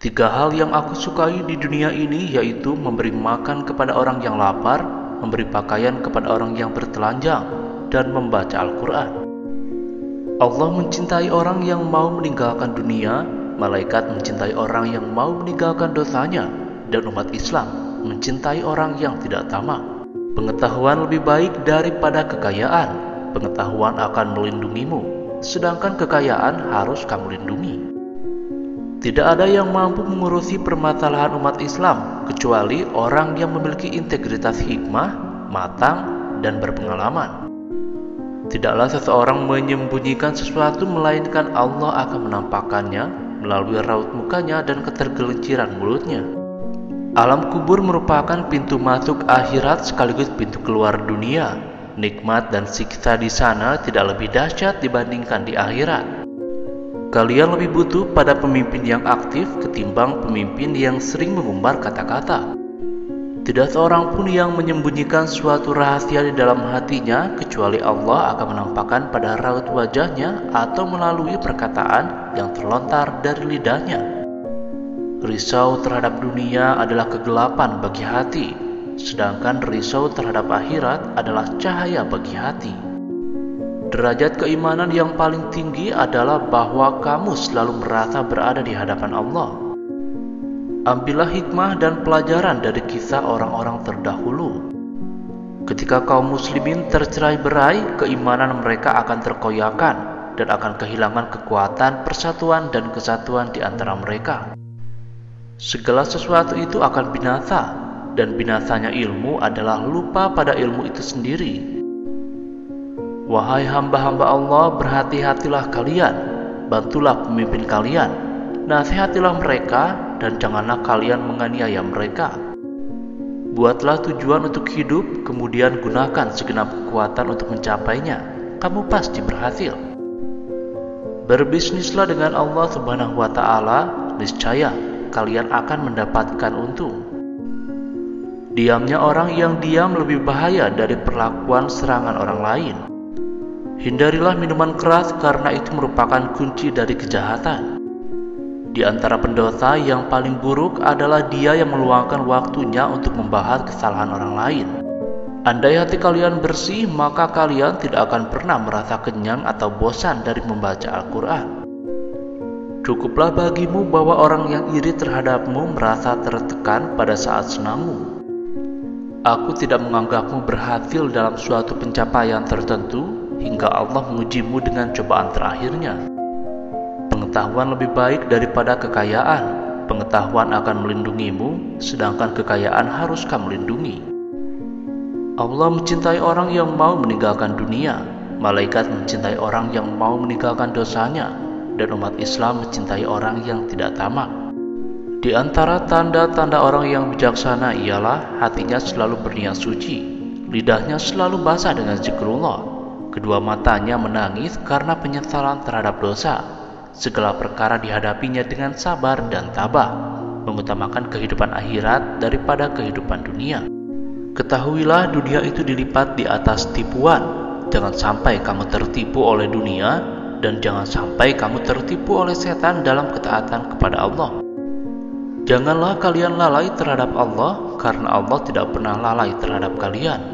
Tiga hal yang aku sukai di dunia ini yaitu memberi makan kepada orang yang lapar, memberi pakaian kepada orang yang bertelanjang, dan membaca Al-Quran. Allah mencintai orang yang mau meninggalkan dunia, malaikat mencintai orang yang mau meninggalkan dosanya, dan umat Islam mencintai orang yang tidak tamak. Pengetahuan lebih baik daripada kekayaan. Pengetahuan akan melindungimu, sedangkan kekayaan harus kamu lindungi. Tidak ada yang mampu mengurusi permasalahan umat Islam kecuali orang yang memiliki integritas hikmah, matang, dan berpengalaman. Tidaklah seseorang menyembunyikan sesuatu melainkan Allah akan menampakkannya melalui raut mukanya dan ketergelinciran mulutnya. Alam kubur merupakan pintu masuk akhirat sekaligus pintu keluar dunia. Nikmat dan siksa di sana tidak lebih dahsyat dibandingkan di akhirat. Kalian lebih butuh pada pemimpin yang aktif ketimbang pemimpin yang sering mengumbar kata-kata. Tidak seorang pun yang menyembunyikan suatu rahasia di dalam hatinya kecuali Allah akan menampakkan pada raut wajahnya atau melalui perkataan yang terlontar dari lidahnya. Risau terhadap dunia adalah kegelapan bagi hati, sedangkan risau terhadap akhirat adalah cahaya bagi hati. Derajat keimanan yang paling tinggi adalah bahwa kamu selalu merasa berada di hadapan Allah. Ambillah hikmah dan pelajaran dari kisah orang-orang terdahulu. Ketika kaum muslimin tercerai-berai, keimanan mereka akan terkoyakkan dan akan kehilangan kekuatan persatuan dan kesatuan di antara mereka. Segala sesuatu itu akan binasa, dan binasanya ilmu adalah lupa pada ilmu itu sendiri. Wahai hamba-hamba Allah, berhati-hatilah kalian, bantulah pemimpin kalian, nasihatilah mereka, dan janganlah kalian menganiaya mereka. Buatlah tujuan untuk hidup, kemudian gunakan segenap kekuatan untuk mencapainya. Kamu pasti berhasil. Berbisnislah dengan Allah Subhanahu wa Ta'ala, niscaya kalian akan mendapatkan untung. Diamnya orang yang diam lebih bahaya dari perlakuan serangan orang lain. Hindarilah minuman keras karena itu merupakan kunci dari kejahatan. Di antara pendosa yang paling buruk adalah dia yang meluangkan waktunya untuk membahas kesalahan orang lain. Andai hati kalian bersih, maka kalian tidak akan pernah merasa kenyang atau bosan dari membaca Al-Quran. Cukuplah bagimu bahwa orang yang iri terhadapmu merasa tertekan pada saat senangmu. Aku tidak menganggapmu berhasil dalam suatu pencapaian tertentu hingga Allah mengujimu dengan cobaan terakhirnya. Pengetahuan lebih baik daripada kekayaan. Pengetahuan akan melindungimu, sedangkan kekayaan harus kamu lindungi. Allah mencintai orang yang mau meninggalkan dunia. Malaikat mencintai orang yang mau meninggalkan dosanya, dan umat Islam mencintai orang yang tidak tamak. Di antara tanda-tanda orang yang bijaksana ialah hatinya selalu berniat suci, lidahnya selalu basah dengan zikrullah, kedua matanya menangis karena penyesalan terhadap dosa. Segala perkara dihadapinya dengan sabar dan tabah, mengutamakan kehidupan akhirat daripada kehidupan dunia. Ketahuilah dunia itu dilipat di atas tipuan. Jangan sampai kamu tertipu oleh dunia, dan jangan sampai kamu tertipu oleh setan dalam ketaatan kepada Allah. Janganlah kalian lalai terhadap Allah, karena Allah tidak pernah lalai terhadap kalian.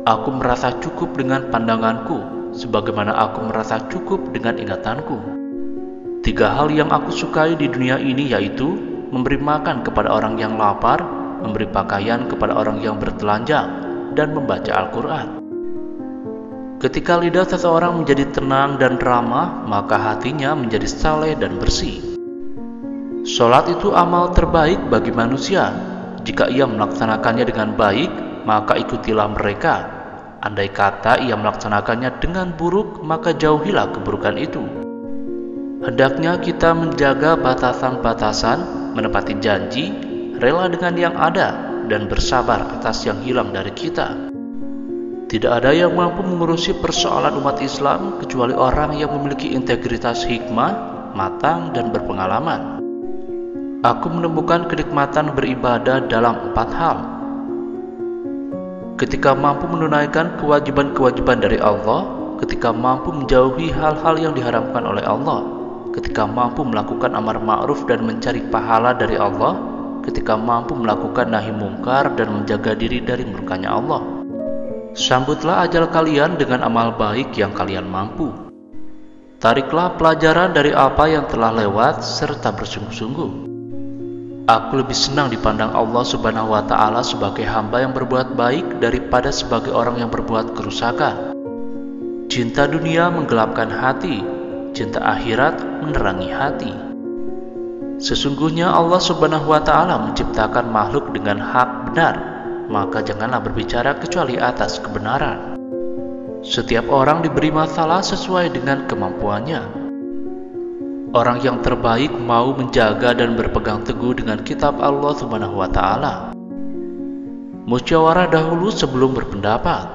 Aku merasa cukup dengan pandanganku, sebagaimana aku merasa cukup dengan ingatanku. Tiga hal yang aku sukai di dunia ini yaitu memberi makan kepada orang yang lapar, memberi pakaian kepada orang yang bertelanjang, dan membaca Al-Quran. Ketika lidah seseorang menjadi tenang dan ramah, maka hatinya menjadi saleh dan bersih. Salat itu amal terbaik bagi manusia. Jika ia melaksanakannya dengan baik, maka ikutilah mereka. Andai kata ia melaksanakannya dengan buruk, maka jauhilah keburukan itu. Hendaknya kita menjaga batasan-batasan, menepati janji, rela dengan yang ada, dan bersabar atas yang hilang dari kita. Tidak ada yang mampu mengurusi persoalan umat Islam kecuali orang yang memiliki integritas hikmah, matang, dan berpengalaman. Aku menemukan kenikmatan beribadah dalam 4 hal. Ketika mampu menunaikan kewajiban-kewajiban dari Allah, ketika mampu menjauhi hal-hal yang diharamkan oleh Allah, ketika mampu melakukan amar ma'ruf dan mencari pahala dari Allah, ketika mampu melakukan nahi mungkar dan menjaga diri dari murkanya Allah. Sambutlah ajal kalian dengan amal baik yang kalian mampu. Tariklah pelajaran dari apa yang telah lewat serta bersungguh-sungguh. Aku lebih senang dipandang Allah Subhanahu wa Ta'ala sebagai hamba yang berbuat baik daripada sebagai orang yang berbuat kerusakan. Cinta dunia menggelapkan hati, cinta akhirat menerangi hati. Sesungguhnya Allah Subhanahu wa Ta'ala menciptakan makhluk dengan hak benar, maka janganlah berbicara kecuali atas kebenaran. Setiap orang diberi masalah sesuai dengan kemampuannya. Orang yang terbaik mau menjaga dan berpegang teguh dengan kitab Allah Subhanahu wa Ta'ala. Musyawarah dahulu sebelum berpendapat.